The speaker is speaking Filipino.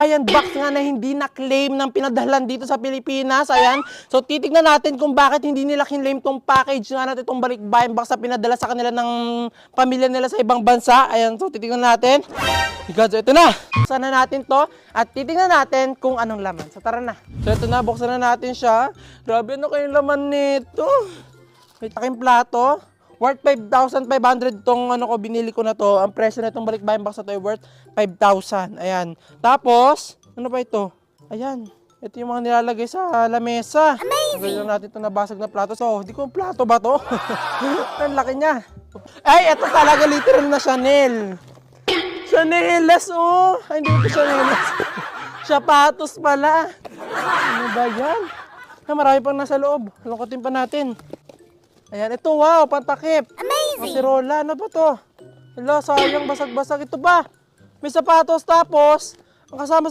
Ayan, box nga na hindi na-claim ng pinadalhan dito sa Pilipinas. Ayan. So, titignan natin kung bakit hindi nila kinlaim tong package nga natin, itong balikbayan box na pinadala sa kanila ng pamilya nila sa ibang bansa. Ayan, so titignan natin. So, ito na. Buksan na natin to at titignan natin kung anong laman. So, tara na. So, ito na. Buksan na natin siya. Grabe, ano kayong laman nito? May taking plato. Worth 5,500 tong ano ko, binili ko na to. Ang presyo na itong balikbayan box na to ay worth 5,000. Ayan. Tapos, ano pa ito? Ayan. Ito yung mga nilalagay sa lamesa. Amazing! Gawin natin ito nabasag na plato. So, hindi ko plato ba to? Ang laki niya. Ay, ito talaga literal na Chanel. Chanelas, oh! Ay, hindi ito Chanelas. Sapatos pala. Ano ba yan? Ay, marami pang nasa loob. Lungkotin pa natin. Ayan, ito, wow, pantakip. Amazing! Kasirola, ano ba to? Hala, sayang, basag-basag. Ito ba? May sapatos, tapos, ang kasama